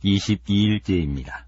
22일째입니다.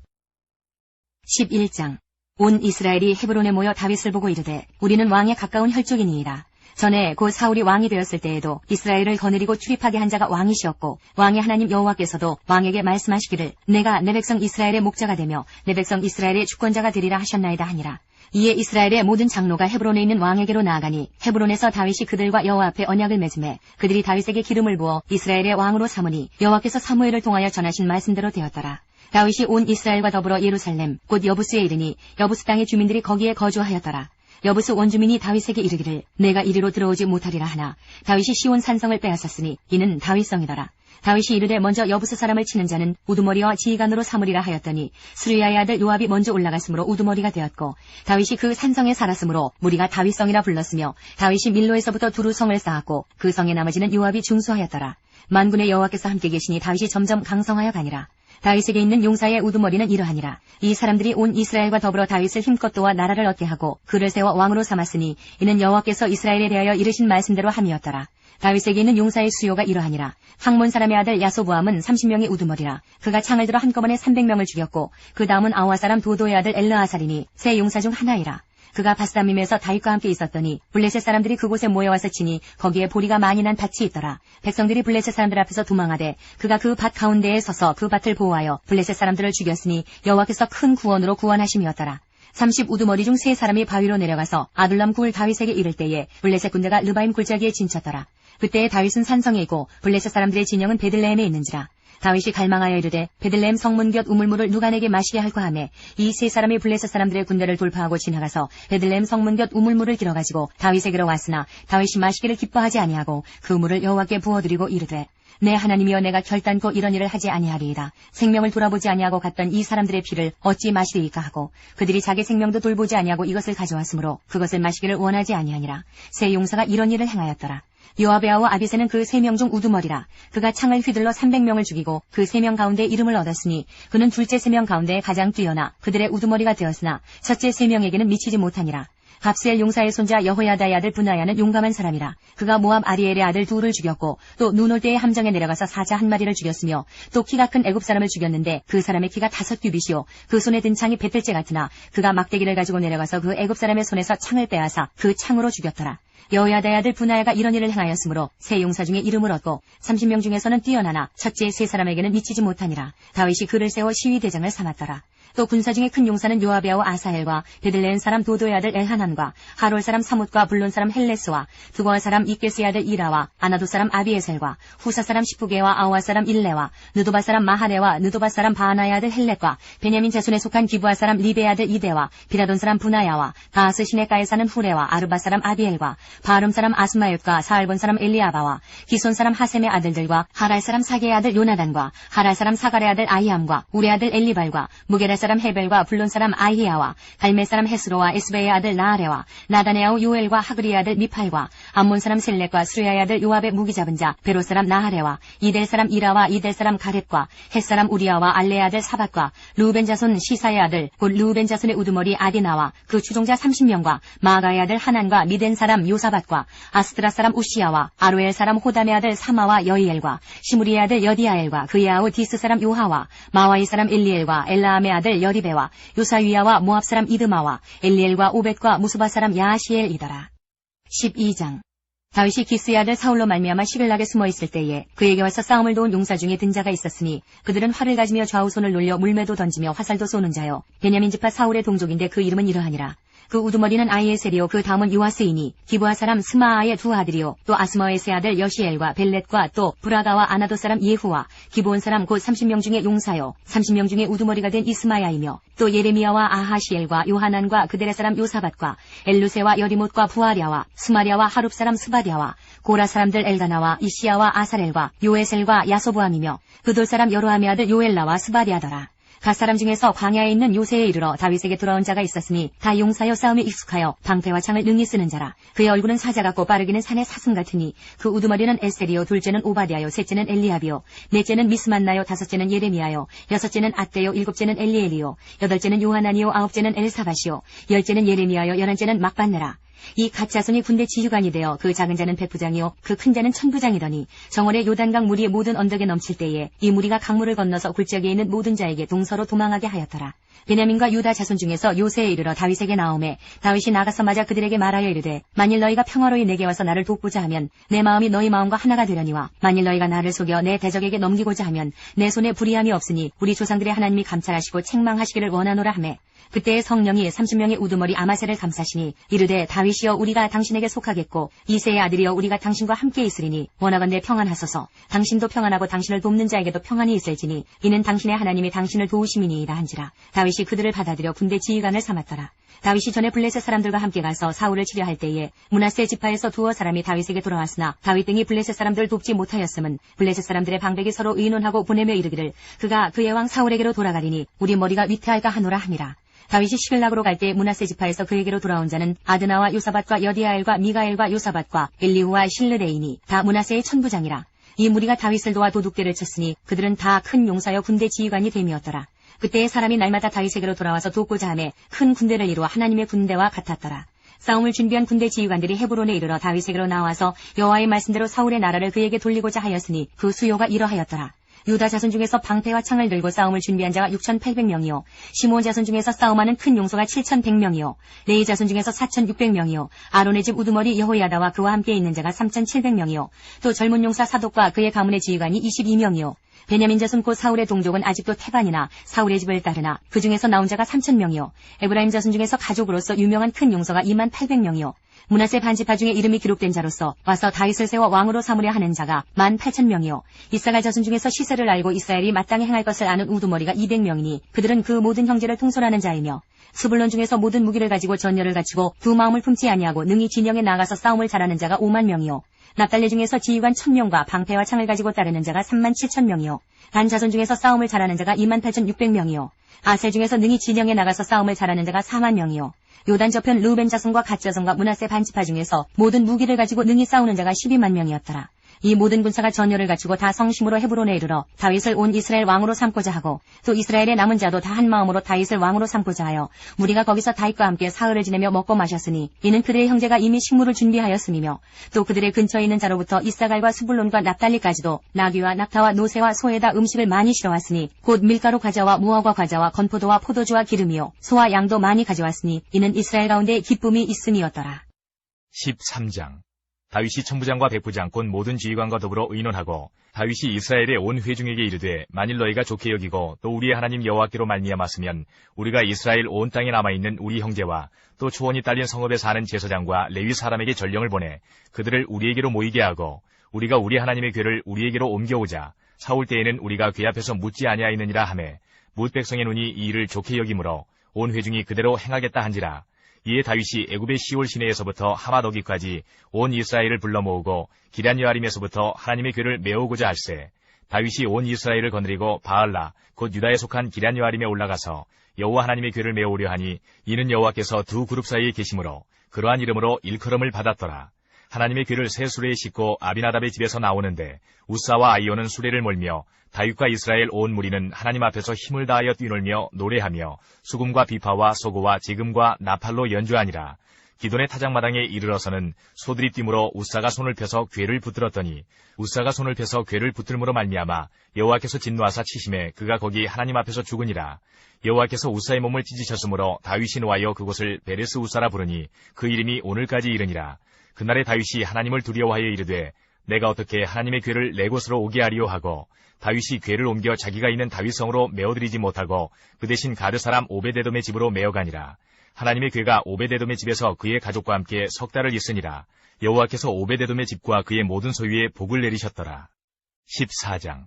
11장. 온 이스라엘이 헤브론에 모여 다윗을 보고 이르되 우리는 왕에 가까운 혈족이니이다. 전에 곧 사울이 왕이 되었을 때에도 이스라엘을 거느리고 출입하게 한 자가 왕이시었고 왕의 하나님 여호와께서도 왕에게 말씀하시기를 내가 내 백성 이스라엘의 목자가 되며 내 백성 이스라엘의 주권자가 되리라 하셨나이다 하니라. 이에 이스라엘의 모든 장로가 헤브론에 있는 왕에게로 나아가니 헤브론에서 다윗이 그들과 여호와 앞에 언약을 맺음에 그들이 다윗에게 기름을 부어 이스라엘의 왕으로 삼으니 여호와께서 사무엘을 통하여 전하신 말씀대로 되었더라. 다윗이 온 이스라엘과 더불어 예루살렘 곧 여부스에 이르니 여부스 땅의 주민들이 거기에 거주하였더라. 여부스 원주민이 다윗에게 이르기를 내가 이리로 들어오지 못하리라 하나 다윗이 시온 산성을 빼앗았으니 이는 다윗성이더라. 다윗이 이르되 먼저 여부스 사람을 치는 자는 우두머리와 지휘관으로 삼으리라 하였더니 스루야의 아들 요압이 먼저 올라갔으므로 우두머리가 되었고 다윗이 그 산성에 살았으므로 무리가 다윗성이라 불렀으며 다윗이 밀로에서부터 두루 성을 쌓았고 그 성의 나머지는 요압이 중수하였더라. 만군의 여호와께서 함께 계시니 다윗이 점점 강성하여 가니라. 다윗에게 있는 용사의 우두머리는 이러하니라. 이 사람들이 온 이스라엘과 더불어 다윗을 힘껏 도와 나라를 얻게 하고 그를 세워 왕으로 삼았으니 이는 여호와께서 이스라엘에 대하여 이르신 말씀대로 함이었더라. 다윗에게 있는 용사의 수요가 이러하니라. 황몬 사람의 아들 야소보암은 30명의 우두머리라. 그가 창을 들어 한꺼번에 300명을 죽였고 그 다음은 아와 사람 도도의 아들 엘르아살이니 세 용사 중 하나이라. 그가 바스다밈에서 다윗과 함께 있었더니 블레셋 사람들이 그곳에 모여와서 치니 거기에 보리가 많이 난 밭이 있더라. 백성들이 블레셋 사람들 앞에서 도망하되 그가 그 밭 가운데에 서서 그 밭을 보호하여 블레셋 사람들을 죽였으니 여호와께서 큰 구원으로 구원하심이었더라. 30 우두머리 중 세 사람이 바위로 내려가서 아둘람 굴 다윗에게 이를 때에 블레셋 군대가 르바임 골짜기에 진쳤더라. 그때에 다윗은 산성에 있고 블레셋 사람들의 진영은 베들레헴에 있는지라. 다윗이 갈망하여 이르되 베들레헴 성문 곁 우물물을 누가 내게 마시게 할까 하매 이 세 사람이 블레셋 사람들의 군대를 돌파하고 지나가서 베들레헴 성문 곁 우물물을 길어가지고 다윗에게로 왔으나 다윗이 마시기를 기뻐하지 아니하고 그 물을 여호와께 부어드리고 이르되 내 하나님이여 내가 결단코 이런 일을 하지 아니하리이다. 생명을 돌아보지 아니하고 갔던 이 사람들의 피를 어찌 마시리이까 하고 그들이 자기 생명도 돌보지 아니하고 이것을 가져왔으므로 그것을 마시기를 원하지 아니하니라. 세 용사가 이런 일을 행하였더라. 요압의 아우 아비새는 그 3명 중 우두머리라. 그가 창을 휘둘러 300명을 죽이고 그 3명 가운데 이름을 얻었으니 그는 둘째 3명 가운데 가장 뛰어나 그들의 우두머리가 되었으나 첫째 3명에게는 미치지 못하니라. 갑스엘 용사의 손자 여호야다의 아들 분하야는 용감한 사람이라. 그가 모압 아리엘의 아들 둘을 죽였고 또 눈 올 때의 함정에 내려가서 사자 한 마리를 죽였으며 또 키가 큰 애굽 사람을 죽였는데 그 사람의 키가 5규빗이요 그 손에 든 창이 뱃들째 같으나 그가 막대기를 가지고 내려가서 그 애굽 사람의 손에서 창을 빼앗아 그 창으로 죽였더라. 여호야다의 아들 분하야가 이런 일을 행하였으므로 세 용사 중에 이름을 얻고 30명 중에서는 뛰어나나 첫째 세 사람에게는 미치지 못하니라. 다윗이 그를 세워 시위대장을 삼았더라. 또 군사 중에 큰 용사는 요압의 아우 아사엘과 베들레헴 사람 도도의 아들 엘하난과 하롤 사람 사뭇과 블론 사람 헬레스와 두거와 사람 이게스의 아들 이라와 아나도 사람 아비에셀과 후사 사람 시프게와 아와 사람 일레와 느도바 사람 마하레와 느도바 사람 바하나의 아들 헬렛과 베냐민 자손에 속한 기브아 사람 리베의 아들 이데와 비라돈 사람 분하야와 가하스 시내가에 사는 후레와 아르바 사람 아비엘과 바름 사람 아스마옅과 사알본 사람 엘리아바와 기손 사람 하셈의 아들들과 하랄 사람 사게의 아들 요나단과 하랄 사람 사갈의 아들 아히암과 우레 아들 엘리발과 무게라 사람 헤벨과 블론 사람 아히야와 갈멜 사람 헤스로와 에스베의 아들 나아레와 나단의 아우 요엘과 하그리의 아들 미팔과 암몬 사람 셀렉과 수레아의 아들 요압의 무기 잡은 자 베로 사람 나하레와 이델 사람 이라와 이델 사람 가렙과 헷 사람 우리아와 알레의 아들 사밧과 루벤 자손 시사의 아들 곧 루벤 자손의 우두머리 아디나와 그 추종자 30명과 마가의 아들 하난과 미덴 사람 요사밧과 아스트라 사람 우시야와 아로엘 사람 호담의 아들 사마와 여이엘과 시무리의 아들 여디아엘과 그의 아우 디스 사람 요하와 마와이 사람 엘리엘과 엘라암의 아들 여리베와 요사위야와 모압 사람 이드마와 엘리엘과 오벳과 무수바 사람 야시엘이더라. 12장. 다윗이 기스의 아들 사울로 말미암아 시글락에 숨어 있을 때에 그에게 와서 싸움을 도운 용사 중에 든 자가 있었으니 그들은 활을 가지며 좌우손을 놀려 물매도 던지며 화살도 쏘는 자요 베냐민 지파 사울의 동족인데 그 이름은 이러하니라. 그 우두머리는 아이에셀이요 그 다음은 요아스이니 기브아 사람 스마아의 두 아들이요 또 아스머에스의 아들 여시엘과 벨렛과 또 브라가와 아나도 사람 예후와 기브온 사람 곧 30명 중에 용사요 30명 중에 우두머리가 된 이스마야이며 또 예레미야와 아하시엘과 요하난과 그들의 사람 요사밧과 엘루세와 여리못과 부아랴와 스마랴와 하룹 사람 스바랴와 고라 사람들 엘가나와 이시야와 아사렐과 요에셀과 야소보암이며 그돌 사람 여로함의 아들 요엘라와 스바랴더라. 갓 사람 중에서 광야에 있는 요새에 이르러 다윗에게 돌아온 자가 있었으니 다 용사여 싸움에 익숙하여 방패와 창을 능히 쓰는 자라. 그의 얼굴은 사자 같고 빠르기는 산의 사슴 같으니 그 우두머리는 에셀이요 둘째는 오바댜요 셋째는 엘리압이요 넷째는 미스만나요 다섯째는 예레미야요 여섯째는 앗대요 일곱째는 엘리엘이요 여덟째는 요하나니요 아홉째는 엘사밧이요 열째는 예레미야요 열한째는 막반느라. 이 갓 자손이 군대 지휘관이 되어 그 작은 자는 백부장이요 그 큰 자는 천부장이더니 정월에 요단강 물이 모든 언덕에 넘칠 때에 이 무리가 강물을 건너서 굴지역에 있는 모든 자에게 동서로 도망하게 하였더라. 베냐민과 유다 자손 중에서 요새에 이르러 다윗에게 나오매 다윗이 나가서 맞아 그들에게 말하여 이르되 만일 너희가 평화로이 내게 와서 나를 돕고자 하면 내 마음이 너희 마음과 하나가 되려니와 만일 너희가 나를 속여 내 대적에게 넘기고자 하면 내 손에 불의함이 없으니 우리 조상들의 하나님이 감찰하시고 책망하시기를 원하노라 하매 그때의 성령이 30명의 우두머리 아마새를 감싸시니 이르되 다윗이여 우리가 당신에게 속하겠고 이새의 아들이여 우리가 당신과 함께 있으리니 원하건대 평안하소서. 당신도 평안하고 당신을 돕는 자에게도 평안이 있을지니 이는 당신의 하나님이 당신을 도우심이니이다 한지라. 다윗이 그들을 받아들여 군대 지휘관을 삼았더라. 다윗이 전에 블레셋 사람들과 함께 가서 사울을 치려할 때에 므낫세 지파에서 두어 사람이 다윗에게 돌아왔으나 다윗 등이 블레셋 사람들을 돕지 못하였음은 블레셋 사람들의 방백이 서로 의논하고 보내며 이르기를 그가 그의 왕 사울에게로 돌아가리니 우리 머리가 위태할까 하노라 하니라. 다윗이 시글락으로 갈 때 므낫세 지파에서 그에게로 돌아온 자는 아드나와 요사밧과 여디아엘과 미가엘과 요사밧과 엘리후와 실르레이니 다 므낫세의 천부장이라. 이 무리가 다윗을 도와 도둑대를 쳤으니 그들은 다 큰 용사여 군대 지휘관이 됨이었더라. 그때의 사람이 날마다 다윗에게로 돌아와서 돕고자 하매 큰 군대를 이루어 하나님의 군대와 같았더라. 싸움을 준비한 군대 지휘관들이 헤브론에 이르러 다윗에게로 나와서 여호와의 말씀대로 사울의 나라를 그에게 돌리고자 하였으니 그 수요가 이러하였더라. 유다 자손 중에서 방패와 창을 들고 싸움을 준비한 자가 6,800명이요 시므온 자손 중에서 싸움하는 큰 용소가 7,100명이요 레위 자손 중에서 4,600명이요 아론의 집 우두머리 여호야다와 그와 함께 있는 자가 3,700명이요 또 젊은 용사 사독과 그의 가문의 지휘관이 22명이요 베냐민 자손 곧 사울의 동족은 아직도 태반이나 사울의 집을 따르나 그 중에서 나온 자가 3,000명이요 에브라임 자손 중에서 가족으로서 유명한 큰 용서가 28,000명이요 므낫세 반지파 중에 이름이 기록된 자로서 와서 다윗을 세워 왕으로 삼으려 하는 자가 18,000명이요 이사갈 자손 중에서 시세를 알고 이스라엘이 마땅히 행할 것을 아는 우두머리가 200명이니 그들은 그 모든 형제를 통솔하는 자이며 스불론 중에서 모든 무기를 가지고 전열을 갖추고 두 마음을 품지 아니하고 능히 진영에 나가서 싸움을 잘하는 자가 50,000명이요 납달리 중에서 지휘관 1,000명과 방패와 창을 가지고 따르는 자가 37,000명이요 단 자손 중에서 싸움을 잘하는 자가 28,600명이요 아셀 중에서 능히 진영에 나가서 싸움을 잘하는 자가 40,000명이요 요단 저편 르우벤 자손과 갓 자손과 므낫세 반지파 중에서 모든 무기를 가지고 능히 싸우는 자가 12만 명이었더라. 이 모든 군사가 전열을 갖추고 다 성심으로 헤브론에 이르러 다윗을 온 이스라엘 왕으로 삼고자 하고 또 이스라엘의 남은 자도 다 한 마음으로 다윗을 왕으로 삼고자 하여 무리가 거기서 다윗과 함께 사흘을 지내며 먹고 마셨으니 이는 그들의 형제가 이미 식물을 준비하였음이며 또 그들의 근처에 있는 자로부터 이사갈과 스불론과 납달리까지도 나귀와 낙타와 노새와 소에다 음식을 많이 실어왔으니 곧 밀가루 과자와 무화과 과자와 건포도와 포도주와 기름이요 소와 양도 많이 가져왔으니 이는 이스라엘 가운데 기쁨이 있음이었더라. 13장 다윗이 천부장과 백부장 곧 모든 지휘관과 더불어 의논하고 다윗이 이스라엘의 온 회중에게 이르되 만일 너희가 좋게 여기고 또 우리의 하나님 여호와께로 말미암았으면 우리가 이스라엘 온 땅에 남아있는 우리 형제와 또 초원이 딸린 성읍에 사는 제사장과 레위 사람에게 전령을 보내 그들을 우리에게로 모이게 하고 우리가 우리 하나님의 궤를 우리에게로 옮겨오자 사올 때에는 우리가 궤 앞에서 묻지 아니하였느니라 하매 뭇 백성의 눈이 이 일을 좋게 여기므로 온 회중이 그대로 행하겠다 한지라. 이에 다윗이 애굽의 시올 시내에서부터 하맛 어기까지 온 이스라엘을 불러 모으고 기럇여아림에서부터 하나님의 궤를 메우고자 할세. 다윗이 온 이스라엘을 거느리고 바알라 곧 유다에 속한 기럇여아림에 올라가서 여호와 하나님의 궤를 메우려 하니 이는 여호와께서 두 그룹 사이에 계심으로 그러한 이름으로 일컬음을 받았더라. 하나님의 궤를 새 수레에 싣고 아비나답의 집에서 나오는데 우사와 아이오는 수레를 몰며 다윗과 이스라엘 온 무리는 하나님 앞에서 힘을 다하여 뛰놀며 노래하며 수금과 비파와 소고와 지금과 나팔로 연주하니라. 기돈의 타작마당에 이르러서는 소들이 뛰므로 우사가 손을 펴서 궤를 붙들었더니 우사가 손을 펴서 궤를 붙들므로 말미암아 여호와께서 진노하사 치심에 그가 거기 하나님 앞에서 죽으니라. 여호와께서 우사의 몸을 찢으셨으므로 다윗이 노하여 그곳을 베레스 우사라 부르니 그 이름이 오늘까지 이르니라. 그날에 다윗이 하나님을 두려워하여 이르되 내가 어떻게 하나님의 궤를 내 곳으로 오게 하리요 하고 다윗이 궤를 옮겨 자기가 있는 다윗성으로 메어들이지 못하고 그 대신 가드 사람 오베데돔의 집으로 메어가니라. 하나님의 궤가 오베데돔의 집에서 그의 가족과 함께 석 달을 있으니라. 여호와께서 오베데돔의 집과 그의 모든 소유에 복을 내리셨더라. 14장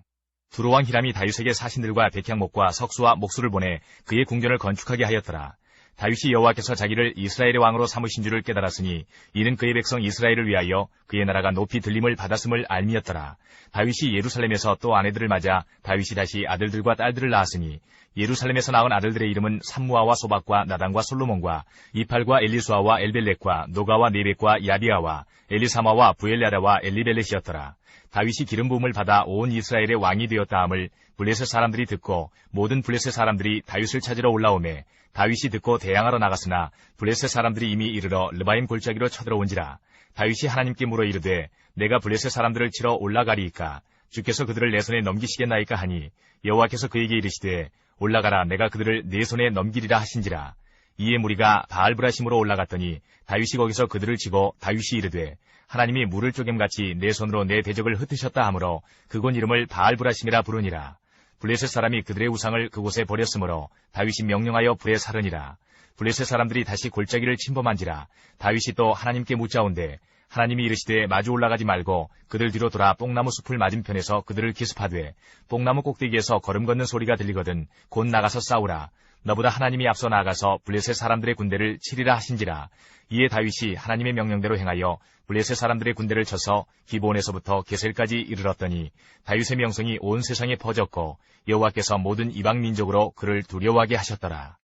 두로왕 히람이 다윗에게 사신들과 백향목과 석수와 목수를 보내 그의 궁전을 건축하게 하였더라. 다윗이 여호와께서 자기를 이스라엘의 왕으로 삼으신 줄을 깨달았으니 이는 그의 백성 이스라엘을 위하여 그의 나라가 높이 들림을 받았음을 알미였더라. 다윗이 예루살렘에서 또 아내들을 맞아 다윗이 다시 아들들과 딸들을 낳았으니 예루살렘에서 낳은 아들들의 이름은 삼무아와 소박과 나단과 솔로몬과 이팔과 엘리수아와 엘벨렉과 노가와 네벡과 야디아와 엘리사마와 부엘야다와 엘리벨렛이었더라. 다윗이 기름 부음을 받아 온 이스라엘의 왕이 되었다 함을 블레셋 사람들이 듣고 모든 블레셋 사람들이 다윗을 찾으러 올라오매 다윗이 듣고 대항하러 나갔으나 블레셋 사람들이 이미 이르러 르바임 골짜기로 쳐들어온지라. 다윗이 하나님께 물어 이르되 내가 블레셋 사람들을 치러 올라가리이까 주께서 그들을 내 손에 넘기시겠나이까 하니 여호와께서 그에게 이르시되 올라가라 내가 그들을 내 손에 넘기리라 하신지라. 이에 무리가 바알브라심으로 올라갔더니 다윗이 거기서 그들을 치고 다윗이 이르되 하나님이 물을 쪼갰같이 내 손으로 내 대적을 흩으셨다 하므로 그곳 이름을 바알브라심이라 부르니라. 블레셋 사람이 그들의 우상을 그곳에 버렸으므로 다윗이 명령하여 불에 사르니라. 블레셋 사람들이 다시 골짜기를 침범한지라. 다윗이 또 하나님께 묻자온대 하나님이 이르시되 마주 올라가지 말고 그들 뒤로 돌아 뽕나무 숲을 맞은편에서 그들을 기습하되 뽕나무 꼭대기에서 걸음 걷는 소리가 들리거든 곧 나가서 싸우라. 너보다 하나님이 앞서 나아가서 블레셋 사람들의 군대를 치리라 하신지라. 이에 다윗이 하나님의 명령대로 행하여 블레셋 사람들의 군대를 쳐서 기브온에서부터 게셀까지 이르렀더니 다윗의 명성이 온 세상에 퍼졌고 여호와께서 모든 이방 민족으로 그를 두려워하게 하셨더라.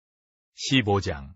15장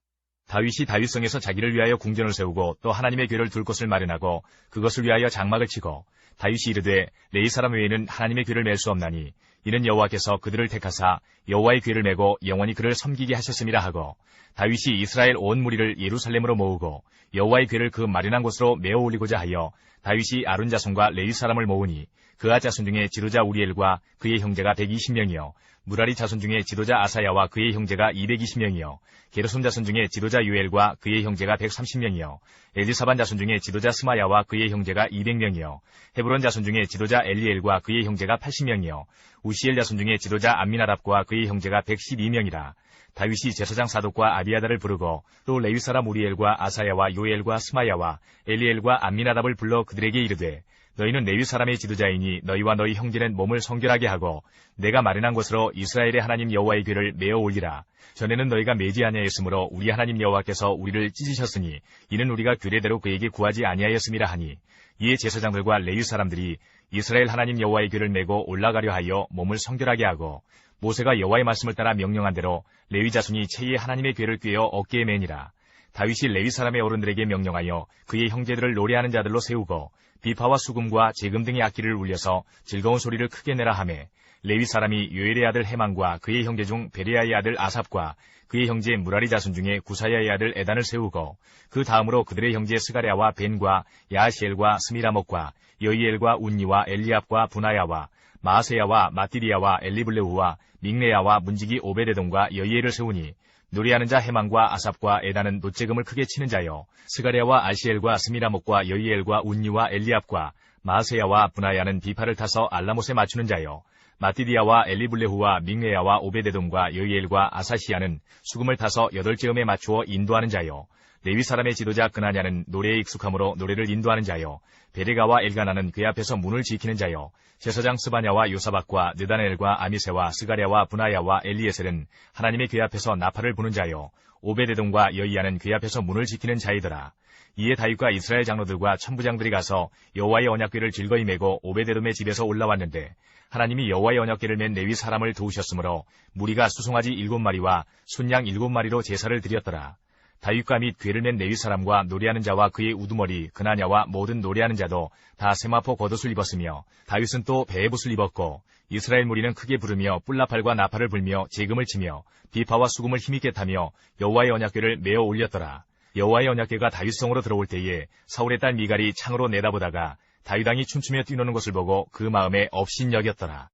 다윗이 다윗성에서 자기를 위하여 궁전을 세우고 또 하나님의 궤를 둘 곳을 마련하고 그것을 위하여 장막을 치고 다윗이 이르되 레위 사람 외에는 하나님의 궤를 맬 수 없나니 이는 여호와께서 그들을 택하사 여호와의 궤를 메고 영원히 그를 섬기게 하셨음이라 하고 다윗이 이스라엘 온 무리를 예루살렘으로 모으고 여호와의 궤를 그 마련한 곳으로 메어 올리고자 하여 다윗이 아론 자손과 레위 사람을 모으니 그아 자손 중에 지도자 우리엘과 그의 형제가 120명이요 무라리 자손 중에 지도자 아사야와 그의 형제가 220명이요 게르솜 자손 중에 지도자 유엘과 그의 형제가 130명이요 엘리사반 자손 중에 지도자 스마야와 그의 형제가 200명이요 헤브론 자손 중에 지도자 엘리엘과 그의 형제가 80명이요 우시엘 자손 중에 지도자 암미나답과 그의 형제가 112명이라. 다윗이 제사장 사독과 아비아다를 부르고 또 레위 사람 우리엘과 아사야와 요엘과 스마야와 엘리엘과 암미나답을 불러 그들에게 이르되 너희는 레위 사람의 지도자이니 너희와 너희 형제는 몸을 성결하게 하고 내가 마련한 곳으로 이스라엘의 하나님 여호와의 궤를 메어 올리라. 전에는 너희가 매지 아니하였으므로 우리 하나님 여호와께서 우리를 찢으셨으니 이는 우리가 규례대로 그에게 구하지 아니하였음이라 하니 이에 제사장들과 레위 사람들이 이스라엘 하나님 여호와의 궤를 메고 올라가려 하여 몸을 성결하게 하고 모세가 여호와의 말씀을 따라 명령한 대로 레위 자손이 채에 하나님의 궤를 꿰어 어깨에 매니라. 다윗이 레위 사람의 어른들에게 명령하여 그의 형제들을 노래하는 자들로 세우고 비파와 수금과 재금 등의 악기를 울려서 즐거운 소리를 크게 내라 하매 레위 사람이 요엘의 아들 헤만과 그의 형제 중 베레야의 아들 아삽과 그의 형제 무라리 자손 중에 구사야의 아들 에단을 세우고 그 다음으로 그들의 형제 스가랴와 벤과 야시엘과 스미라목과 여이엘과 운니와 엘리압과 분하야와 마아세야와 마띠리야와 엘리블레후와 믹레야와 문지기 오베데돔과 여이엘을 세우니 노래하는 자 헤만과 아삽과 에단은 노재금을 크게 치는 자요 스가랴와 아시엘과 스미라목과 여이엘과 운니와 엘리압과 마아세야와 분하야는 비파를 타서 알라못에 맞추는 자요 마띠디야와 엘리블레후와 믹레야와 오베데돔과 여이엘과 아사시야는 수금을 타서 8재음에 맞추어 인도하는 자요 레위 사람의 지도자 그나냐는 노래에 익숙함으로 노래를 인도하는 자요 베레가와 엘가나는 그 앞에서 문을 지키는 자요 제사장 스바냐와 요사박과 느다넬과 아미세와 스가랴와 분하야와 엘리에셀은 하나님의 궤 앞에서 나팔을 부는 자요 오베데돔과 여이야는 궤 앞에서 문을 지키는 자이더라. 이에 다윗과 이스라엘 장로들과 천부장들이 가서 여호와의 언약궤를 즐거이 메고 오베데돔의 집에서 올라왔는데 하나님이 여호와의 언약궤를 맨 레위 사람을 도우셨으므로 무리가 수송아지 7마리와 순양 7마리로 제사를 드렸더라. 다윗과 및 궤를 맨 레위 사람과 노래하는 자와 그의 우두머리 그나냐와 모든 노래하는 자도 다 세마포 겉옷을 입었으며 다윗은 또 베에봇을 입었고 이스라엘 무리는 크게 부르며 뿔나팔과 나팔을 불며 재금을 치며 비파와 수금을 힘있게 타며 여호와의 언약궤를 메어 올렸더라. 여호와의 언약궤가 다윗성으로 들어올 때에 사울의 딸 미갈이 창으로 내다보다가 다윗 왕이 춤추며 뛰노는 것을 보고 그 마음에 업신여겼더라.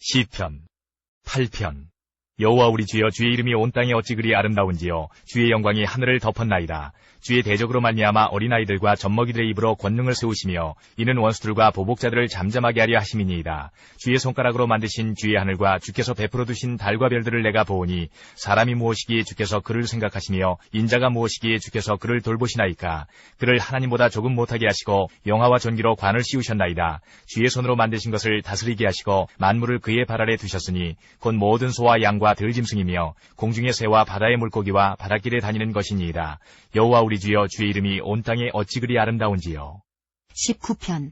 시편 8편 여호와 우리 주여 주의 이름이 온 땅에 어찌 그리 아름다운지요 주의 영광이 하늘을 덮었나이다. 주의 대적으로 말미암아 어린아이들과 젖먹이들의 입으로 권능을 세우시며 이는 원수들과 보복자들을 잠잠하게 하려 하심이니이다. 주의 손가락으로 만드신 주의 하늘과 주께서 베풀어 두신 달과 별들을 내가 보오니 사람이 무엇이기에 주께서 그를 생각하시며 인자가 무엇이기에 주께서 그를 돌보시나이까. 그를 하나님보다 조금 못하게 하시고 영화와 전기로 관을 씌우셨나이다. 주의 손으로 만드신 것을 다스리게 하시고 만물을 그의 발 아래 두셨으니 곧 모든 소와 양과 들짐승이며 공중의 새와 바다의 물고기와 바닷길에 다니는 것이니이다. 여호와 우리 주여 주의 이름이 온 땅에 어찌 그리 아름다운지요. 19편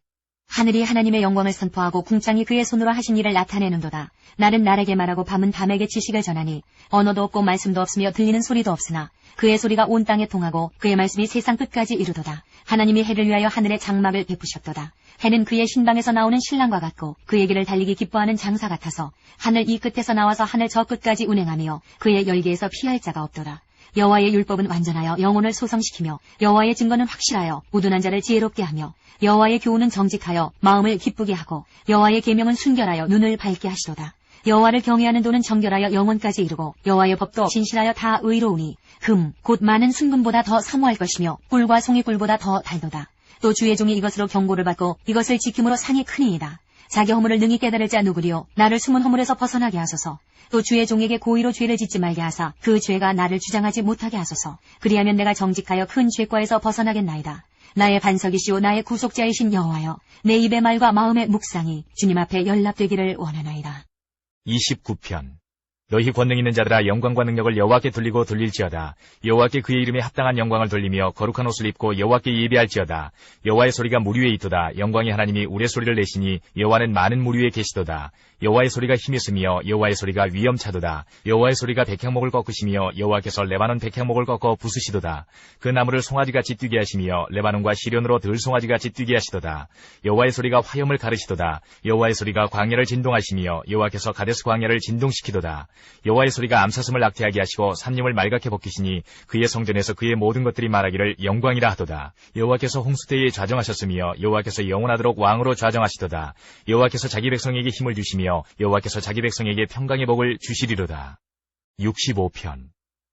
하늘이 하나님의 영광을 선포하고 궁창이 그의 손으로 하신 일을 나타내는도다. 날은 날에게 말하고 밤은 밤에게 지식을 전하니 언어도 없고 말씀도 없으며 들리는 소리도 없으나 그의 소리가 온 땅에 통하고 그의 말씀이 세상 끝까지 이르도다. 하나님이 해를 위하여 하늘에 장막을 베푸셨도다. 해는 그의 신방에서 나오는 신랑과 같고 그의 길을 달리기 기뻐하는 장사 같아서 하늘 이 끝에서 나와서 하늘 저 끝까지 운행하며 그의 열기에서 피할 자가 없도다. 여호와의 율법은 완전하여 영혼을 소성시키며 여호와의 증거는 확실하여 우둔한 자를 지혜롭게 하며 여호와의 교훈은 정직하여 마음을 기쁘게 하고 여호와의 계명은 순결하여 눈을 밝게 하시도다. 여호와를 경외하는 도는 정결하여 영원까지 이르고 여호와의 법도 진실하여 다 의로우니 금 곧 많은 순금보다 더 사모할 것이며 꿀과 송이꿀보다 더 달도다. 또 주의 종이 이것으로 경고를 받고 이것을 지킴으로 상이 크니이다. 자기 허물을 능히 깨달을 자 누구리요 나를 숨은 허물에서 벗어나게 하소서. 또 주의 종에게 고의로 죄를 짓지 말게 하사 그 죄가 나를 주장하지 못하게 하소서. 그리하면 내가 정직하여 큰 죄과에서 벗어나겠나이다. 나의 반석이시오 나의 구속자이신 여호와여 내 입의 말과 마음의 묵상이 주님 앞에 연락되기를 원하나이다. 29편. 너희 권능 있는 자들아 영광과 능력을 여호와께 돌리고 돌릴지어다. 여호와께 그의 이름에 합당한 영광을 돌리며 거룩한 옷을 입고 여호와께 예배할지어다. 여호와의 소리가 물 위에 있도다. 영광의 하나님이 우레소리를 내시니 여호와는 많은 물 위에 계시도다. 여호와의 소리가 힘있으며 여호와의 소리가 위엄차도다. 여호와의 소리가 백향목을 꺾으시며 여호와께서 레바논 백향목을 꺾어 부수시도다. 그 나무를 송아지같이 뛰게 하시며 레바논과 시련으로 들송아지같이 뛰게 하시도다. 여호와의 소리가 화염을 가르시도다. 여호와의 소리가 광야를 진동하시며 여호와께서 가데스 광야를 진동시키도다. 여호와의 소리가 암사슴을 낙태하게 하시고 산림을 말갛게 벗기시니 그의 성전에서 그의 모든 것들이 말하기를 영광이라 하도다. 여호와께서 홍수 때에 좌정하셨으며 여호와께서 영원하도록 왕으로 좌정하시도다. 여호와께서 자기 백성에게 힘을 주시며 여호와께서 자기 백성에게 평강의 복을 주시리로다. 65편.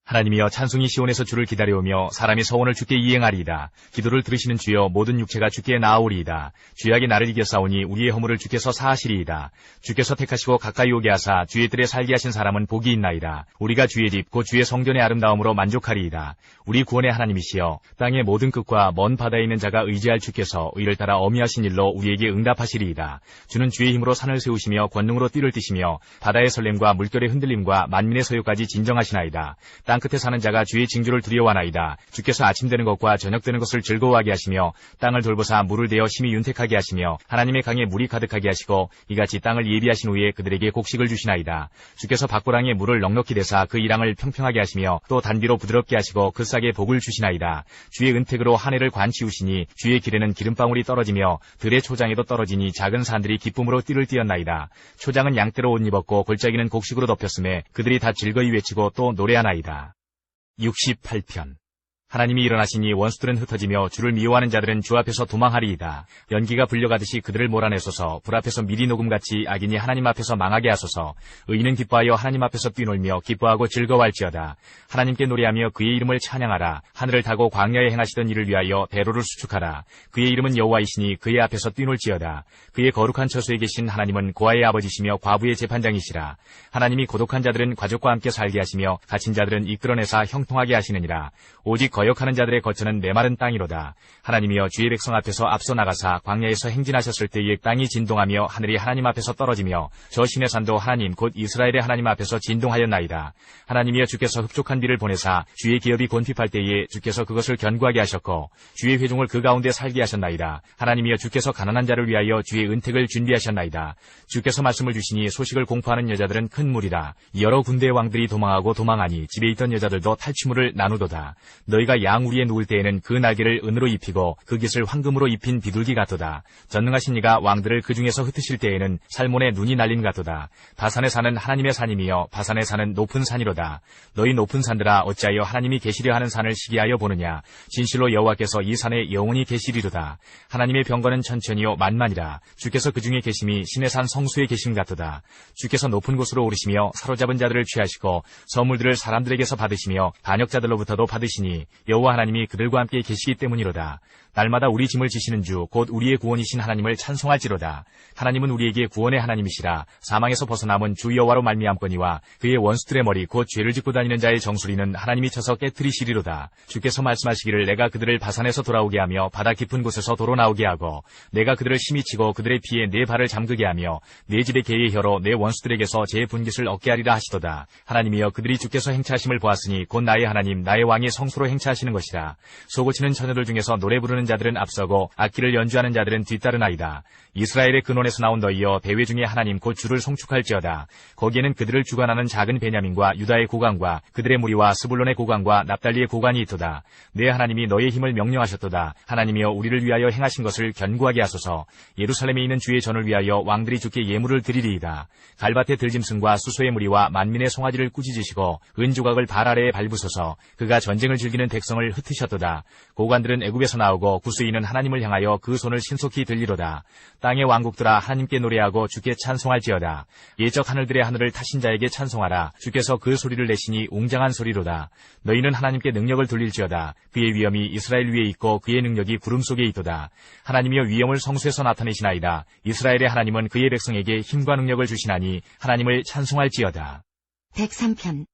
하나님이여 찬송이 시온에서 주를 기다려오며 사람이 서원을 주께 이행하리이다. 기도를 들으시는 주여 모든 육체가 주께 나아오리이다. 죄악이 나를 이겨싸우니 우리의 허물을 주께서 사하시리이다. 주께서 택하시고 가까이 오게 하사 주의 뜰에 살게 하신 사람은 복이 있나이다. 우리가 주의 집 곧 주의 성전의 아름다움으로 만족하리이다. 우리 구원의 하나님이시여 땅의 모든 끝과 먼 바다에 있는 자가 의지할 주께서 의를 따라 어미하신 일로 우리에게 응답하시리이다. 주는 주의 힘으로 산을 세우시며 권능으로 띠를 띠시며 바다의 설렘과 물결의 흔들림과 만민의 소요까지 진정하시나이다. 땅끝에 사는 자가 주의 징조를 두려워하나이다. 주께서 아침 되는 것과 저녁 되는 것을 즐거워하게 하시며 땅을 돌보사 물을 대어 심히 윤택하게 하시며 하나님의 강에 물이 가득하게 하시고 이같이 땅을 예비하신 후에 그들에게 곡식을 주시나이다. 주께서 밭고랑에 물을 넉넉히 대사 그 이랑을 평평하게 하시며 또 단비로 부드럽게 하시고 그 싹에 복을 주시나이다. 주의 은택으로 한 해를 관치우시니 주의 길에는 기름방울이 떨어지며 들의 초장에도 떨어지니 작은 산들이 기쁨으로 띠를 띠었나이다. 초장은 양떼로 옷 입었고 골짜기는 곡식으로 덮였음에 그들이 다 즐거이 외치고 또 노래하나이다. 68편. 하나님이 일어나시니 원수들은 흩어지며 주를 미워하는 자들은 주 앞에서 도망하리이다. 연기가 불려가듯이 그들을 몰아내소서. 불 앞에서 미리 녹음같이 악인이 하나님 앞에서 망하게 하소서. 의인은 기뻐하여 하나님 앞에서 뛰놀며 기뻐하고 즐거워할지어다. 하나님께 노래하며 그의 이름을 찬양하라. 하늘을 타고 광야에 행하시던 일을 위하여 대로를 수축하라. 그의 이름은 여호와이시니 그의 앞에서 뛰놀지어다. 그의 거룩한 처소에 계신 하나님은 고아의 아버지시며 과부의 재판장이시라. 하나님이 고독한 자들은 가족과 함께 살게 하시며 갇힌 자들은 이끌어내사 형통하게 하시느니라. 오직 거역하는 자들의 거처는 메마른 땅이로다. 하나님이여 주의 백성 앞에서 앞서 나가사 광야에서 행진하셨을 때에 땅이 진동하며 하늘이 하나님 앞에서 떨어지며 저 신의 산도 하나님 곧 이스라엘의 하나님 앞에서 진동하였나이다. 하나님이여 주께서 흡족한 비를 보내사 주의 기업이 곤핍할 때에 주께서 그것을 견고하게 하셨고 주의 회중을 그 가운데 살게 하셨나이다. 하나님이여 주께서 가난한 자를 위하여 주의 은택을 준비하셨나이다. 주께서 말씀을 주시니 소식을 공포하는 여자들은 큰 무리다. 여러 군대의 왕들이 도망하고 도망하니 집에 있던 여자들도 탈취물을 나누도다. 너희가 양우리에 누울 때에는 그 날개를 은으로 입히고 그 깃을 황금으로 입힌 비둘기 같도다. 전능하신 이가 왕들을 그 중에서 흩으실 때에는 살몬의 눈이 날림 같도다. 바산에 사는 하나님의 산이며 바산에 사는 높은 산이로다. 너희 높은 산들아 어찌하여 하나님이 계시려 하는 산을 시기하여 보느냐. 진실로 여호와께서 이 산에 영원히 계시리로다. 하나님의 병거는 천천히요 만만이라. 주께서 그 중에 계심이 신의 산 성수에 계심 같도다. 주께서 높은 곳으로 오르시며 사로잡은 자들을 취하시고 선물들을 사람들에게서 받으시며 반역자들로부터도 받으시니 여호와 하나님이 그들과 함께 계시기 때문이로다. 날마다 우리 짐을 지시는 주 곧 우리의 구원이신 하나님을 찬송할지로다. 하나님은 우리에게 구원의 하나님이시라. 사망에서 벗어남은 주 여호와로 말미암거니와 그의 원수들의 머리 곧 죄를 짓고 다니는 자의 정수리는 하나님이 쳐서 깨뜨리시리로다. 주께서 말씀하시기를 내가 그들을 바산에서 돌아오게 하며 바다 깊은 곳에서 도로 나오게 하고 내가 그들을 심히 치고 그들의 피에 내 발을 잠그게 하며 내 집의 개의 혀로 내 원수들에게서 제 분깃을 얻게 하리라 하시도다. 하나님이여 그들이 주께서 행차하심을 보았으니 곧 나의 하나님 나의 왕이 성소로 행차 통치하시는 것이라. 소고치는 처녀들 중에서 노래 부르는 자들은 앞서고 악기를 연주하는 자들은 뒤따르나이다. 이스라엘의 근원에서 나온 너희여 대회 중에 하나님 곧 주를 송축할지어다. 거기에는 그들을 주관하는 작은 베냐민과 유다의 고관과 그들의 무리와 스불론의 고관과 납달리의 고관이 있도다. 내 하나님이 너의 힘을 명령하셨도다. 하나님이여 우리를 위하여 행하신 것을 견고하게 하소서. 예루살렘에 있는 주의 전을 위하여 왕들이 주께 예물을 드리리이다. 갈밭의 들짐승과 수소의 무리와 만민의 송아지를 꾸짖으시고 은조각을 발 아래에 밟으소서. 그가 전쟁을 즐기는 백성을 흩으셨도다. 고관들은 애굽에서 나오고 구스인은 하나님을 향하여 그 손을 신속히 들리로다. 땅의 왕국들아 하나님께 노래하고 주께 찬송할지어다. 예적 하늘들의 하늘을 타신 자에게 찬송하라. 주께서 그 소리를 내시니 웅장한 소리로다. 너희는 하나님께 능력을 돌릴지어다. 그의 위엄이 이스라엘 위에 있고 그의 능력이 구름 속에 있도다. 하나님이여 위엄을 성수에서 나타내시나이다. 이스라엘의 하나님은 그의 백성에게 힘과 능력을 주시나니 하나님을 찬송할지어다. 103편.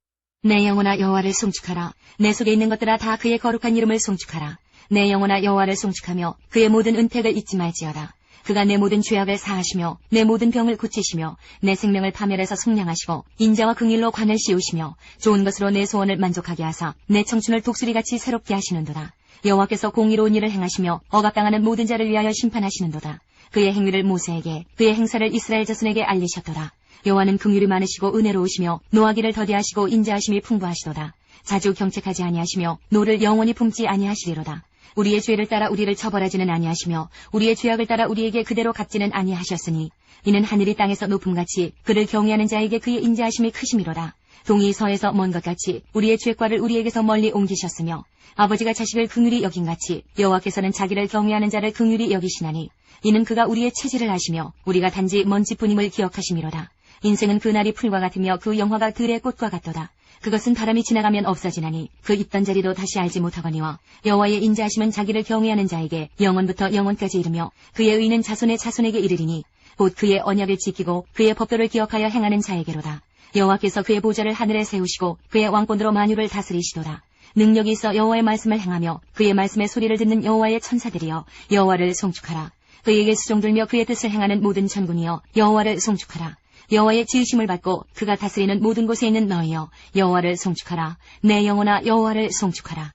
내 영혼아 여호와를 송축하라. 내 속에 있는 것들아 다 그의 거룩한 이름을 송축하라. 내 영혼아 여호와를 송축하며 그의 모든 은택을 잊지 말지어다. 그가 내 모든 죄악을 사하시며 내 모든 병을 고치시며 내 생명을 파멸해서 속량하시고 인자와 긍일로 관을 씌우시며 좋은 것으로 내 소원을 만족하게 하사 내 청춘을 독수리같이 새롭게 하시는도다. 여호와께서 공의로운 일을 행하시며 억압당하는 모든 자를 위하여 심판하시는도다. 그의 행위를 모세에게 그의 행사를 이스라엘 자손에게 알리셨도다. 여호와는 긍휼이 많으시고 은혜로우시며 노하기를 더디하시고 인자하심이 풍부하시도다. 자주 경책하지 아니하시며 노를 영원히 품지 아니하시리로다. 우리의 죄를 따라 우리를 처벌하지는 아니하시며 우리의 죄악을 따라 우리에게 그대로 갚지는 아니하셨으니 이는 하늘이 땅에서 높음같이 그를 경외하는 자에게 그의 인자하심이 크심이로다. 동이 서에서 먼 것 같이 우리의 죄과를 우리에게서 멀리 옮기셨으며 아버지가 자식을 긍휼히 여긴같이 여호와께서는 자기를 경외하는 자를 긍휼히 여기시나니 이는 그가 우리의 체질을 아시며 우리가 단지 먼지뿐임을 기억하심이로다. 인생은 그날이 풀과 같으며 그 영화가 들의 꽃과 같도다. 그것은 바람이 지나가면 없어지나니 그 있던 자리도 다시 알지 못하거니와 여호와의 인자하심은 자기를 경외하는 자에게 영원부터 영원까지 이르며 그의 의는 자손의 자손에게 이르리니 곧 그의 언약을 지키고 그의 법도를 기억하여 행하는 자에게로다. 여호와께서 그의 보좌를 하늘에 세우시고 그의 왕권으로 만유를 다스리시도다. 능력이 있어 여호와의 말씀을 행하며 그의 말씀의 소리를 듣는 여호와의 천사들이여 여호와를 송축하라. 그에게 수종들며 그의 뜻을 행하는 모든 전군이여 여호와를 송축하라. 여호와의 지으심을 받고 그가 다스리는 모든 곳에 있는 너희여 여호와를 송축하라. 내 영혼아 여호와를 송축하라.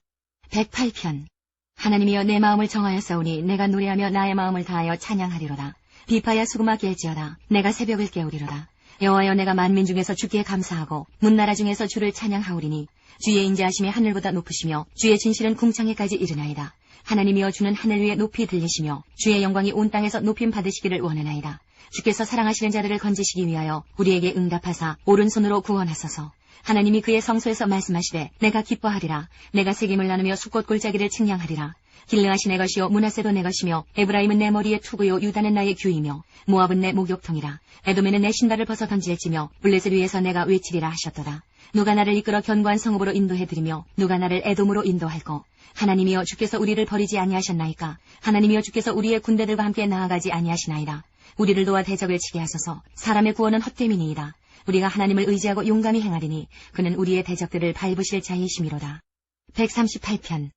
108편. 하나님이여 내 마음을 정하였사오니 내가 노래하며 나의 마음을 다하여 찬양하리로다. 비파야 수금아 깰지어다. 내가 새벽을 깨우리로다. 여호와여 내가 만민 중에서 주께 감사하고 문나라 중에서 주를 찬양하오리니 주의 인자하심이 하늘보다 높으시며 주의 진실은 궁창에까지 이르나이다. 하나님이여 주는 하늘 위에 높이 들리시며 주의 영광이 온 땅에서 높임 받으시기를 원하나이다. 주께서 사랑하시는 자들을 건지시기 위하여 우리에게 응답하사 오른손으로 구원하소서. 하나님이 그의 성소에서 말씀하시되 내가 기뻐하리라. 내가 책임을 나누며 숫꽃 골짜기를 측량하리라. 길르앗이 내 것이요 므낫세도 내 것이며 에브라임은 내 머리의 투구요 유다는 나의 규이며 모압은 내 목욕통이라. 에돔에는 내 신발을 벗어 던질지며 블레셋 위에서 내가 외치리라 하셨도다. 누가 나를 이끌어 견고한 성읍으로 인도해드리며 누가 나를 에돔으로 인도할꼬. 하나님이여 주께서 우리를 버리지 아니하셨나이까. 하나님이여 주께서 우리의 군대들과 함께 나아가지 아니하시나이다. 우리를 도와 대적을 치게 하소서. 사람의 구원은 헛됨이니이다. 우리가 하나님을 의지하고 용감히 행하리니 그는 우리의 대적들을 밟으실 자이심이로다. 138편.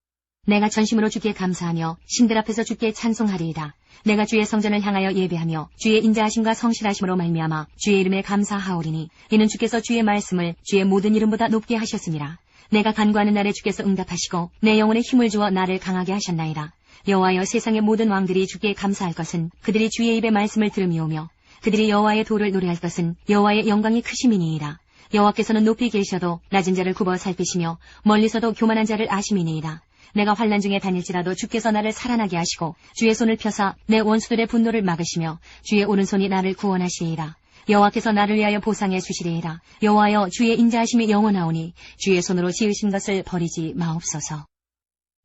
내가 전심으로 주께 감사하며 신들 앞에서 주께 찬송하리이다. 내가 주의 성전을 향하여 예배하며 주의 인자하심과 성실하심으로 말미암아 주의 이름에 감사하오리니 이는 주께서 주의 말씀을 주의 모든 이름보다 높게 하셨음이라. 내가 간구하는 날에 주께서 응답하시고 내 영혼에 힘을 주어 나를 강하게 하셨나이다. 여호와여 세상의 모든 왕들이 주께 감사할 것은 그들이 주의 입의 말씀을 들음이오며 그들이 여호와의 도를 노래할 것은 여호와의 영광이 크심이니이다. 여호와께서는 높이 계셔도 낮은 자를 굽어 살피시며 멀리서도 교만한 자를 아심이니이다. 내가 환난 중에 다닐지라도 주께서 나를 살아나게 하시고 주의 손을 펴사 내 원수들의 분노를 막으시며 주의 오른손이 나를 구원하시리이다. 여호와께서 나를 위하여 보상해 주시리이다. 여호와여 주의 인자하심이 영원하오니 주의 손으로 지으신 것을 버리지 마옵소서.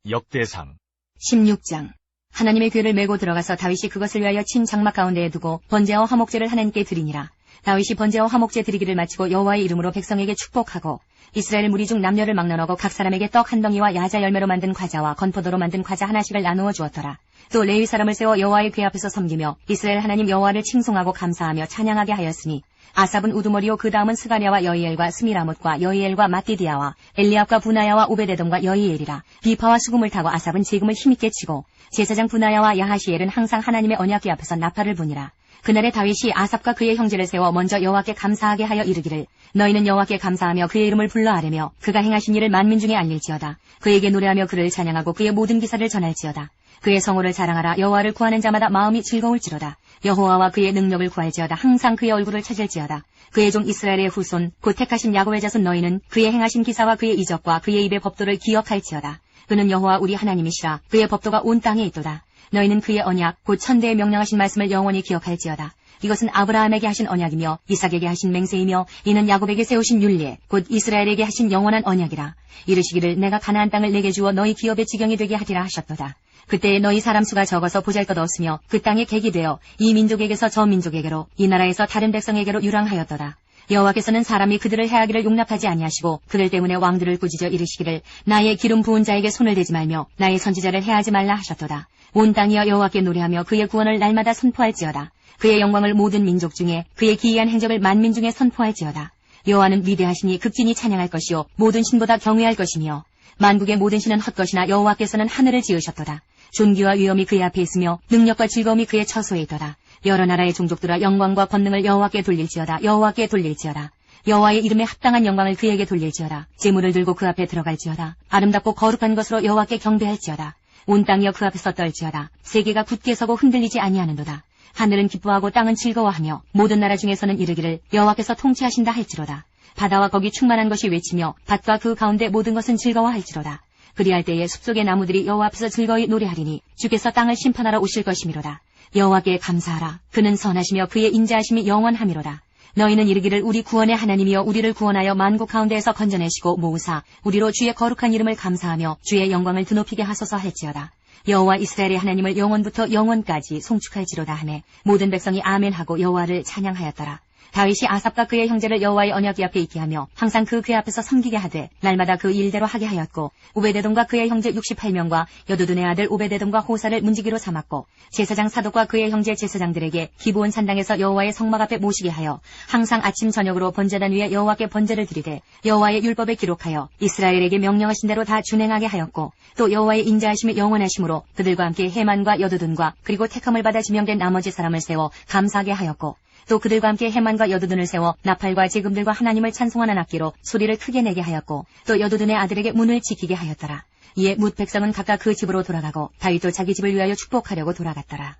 역대상 16장. 하나님의 궤를 메고 들어가서 다윗이 그것을 위하여 친 장막 가운데에 두고 번제와 화목제를 하나님께 드리니라. 다윗이 번제와 화목제 드리기를 마치고 여호와의 이름으로 백성에게 축복하고 이스라엘 무리 중 남녀를 막론하고 각 사람에게 떡 한 덩이와 야자 열매로 만든 과자와 건포도로 만든 과자 하나씩을 나누어 주었더라. 또 레위 사람을 세워 여호와의 궤 앞에서 섬기며 이스라엘 하나님 여호와를 칭송하고 감사하며 찬양하게 하였으니 아삽은 우두머리요 그 다음은 스가랴와 여이엘과 스미라못과 여이엘과 마띠디아와 엘리압과 부나야와 오베데돔과 여이엘이라. 비파와 수금을 타고 아삽은 재금을 힘있게 치고 제사장 부나야와 야하시엘은 항상 하나님의 언약궤 앞에서 나팔을 부니라. 그날에 다윗이 아삽과 그의 형제를 세워 먼저 여호와께 감사하게 하여 이르기를 너희는 여호와께 감사하며 그의 이름을 불러 아뢰며 그가 행하신 일을 만민 중에 알릴지어다. 그에게 노래하며 그를 찬양하고 그의 모든 기사를 전할지어다. 그의 성호를 자랑하라. 여호와를 구하는 자마다 마음이 즐거울지로다. 여호와와 그의 능력을 구할지어다. 항상 그의 얼굴을 찾을지어다. 그의 종 이스라엘의 후손 곧 택하신 야곱의 자손 너희는 그의 행하신 기사와 그의 이적과 그의 입의 법도를 기억할지어다. 그는 여호와 우리 하나님이시라. 그의 법도가 온 땅에 있도다. 너희는 그의 언약 곧 천대에 명령하신 말씀을 영원히 기억할지어다. 이것은 아브라함에게 하신 언약이며 이삭에게 하신 맹세이며 이는 야곱에게 세우신 율례 곧 이스라엘에게 하신 영원한 언약이라. 이르시기를 내가 가나안 땅을 내게 주어 너희 기업의 지경이 되게 하리라 하셨도다. 그때에 너희 사람 수가 적어서 보잘것없으며 그 땅에 객이 되어 이 민족에게서 저 민족에게로 이 나라에서 다른 백성에게로 유랑하였도다. 여호와께서는 사람이 그들을 해하기를 용납하지 아니하시고 그들 때문에 왕들을 꾸짖어 이르시기를 나의 기름 부은 자에게 손을 대지 말며 나의 선지자를 해하지 말라 하셨도다. 온 땅이여 여호와께 노래하며 그의 구원을 날마다 선포할지어다. 그의 영광을 모든 민족 중에 그의 기이한 행적을 만민 중에 선포할지어다. 여호와는 위대하시니 극진히 찬양할 것이요 모든 신보다 경외할 것이며 만국의 모든 신은 헛것이나 여호와께서는 하늘을 지으셨도다. 존귀와 위엄이 그의 앞에 있으며 능력과 즐거움이 그의 처소에 있도다. 여러 나라의 종족들아 영광과 권능을 여호와께 돌릴지어다. 여호와께 돌릴지어다. 여호와의 이름에 합당한 영광을 그에게 돌릴지어다. 제물을 들고 그 앞에 들어갈지어다. 아름답고 거룩한 것으로 여호와께 경배할지어다. 온 땅이여 그 앞에서 떨지어다. 세계가 굳게 서고 흔들리지 아니하는도다. 하늘은 기뻐하고 땅은 즐거워하며 모든 나라 중에서는 이르기를 여호와께서 통치하신다 할지로다. 바다와 거기 충만한 것이 외치며 밭과 그 가운데 모든 것은 즐거워할지로다. 그리할 때에 숲속의 나무들이 여호와 앞에서 즐거이 노래하리니 주께서 땅을 심판하러 오실 것이미로다. 여호와께 감사하라. 그는 선하시며 그의 인자하심이 영원하미로다. 너희는 이르기를 우리 구원의 하나님이여 우리를 구원하여 만국 가운데에서 건져내시고 모으사 우리로 주의 거룩한 이름을 감사하며 주의 영광을 드높이게 하소서 할지어다. 여호와 이스라엘의 하나님을 영원부터 영원까지 송축할지로다 하매 모든 백성이 아멘하고 여호와를 찬양하였더라. 다윗이 아삽과 그의 형제를 여호와의 언약궤 앞에 있게 하며 항상 그 궤 앞에서 섬기게 하되 날마다 그 일대로 하게 하였고 오베데돔과 그의 형제 68명과 여두둔의 아들 오베데돔과 호사를 문지기로 삼았고 제사장 사독과 그의 형제 제사장들에게 기브온 산당에서 여호와의 성막 앞에 모시게 하여 항상 아침 저녁으로 번제단 위에 여호와께 번제를 드리되 여호와의 율법에 기록하여 이스라엘에게 명령하신 대로 다 준행하게 하였고 또 여호와의 인자하심이 영원하심으로 그들과 함께 헤만과 여두둔과 그리고 택함을 받아 지명된 나머지 사람을 세워 감사하게 하였고 또 그들과 함께 헤만과 여두둔을 세워 나팔과 제금들과 하나님을 찬송하는 악기로 소리를 크게 내게 하였고 또 여두둔의 아들에게 문을 지키게 하였더라. 이에 뭇 백성은 각각 그 집으로 돌아가고 다윗도 자기 집을 위하여 축복하려고 돌아갔더라.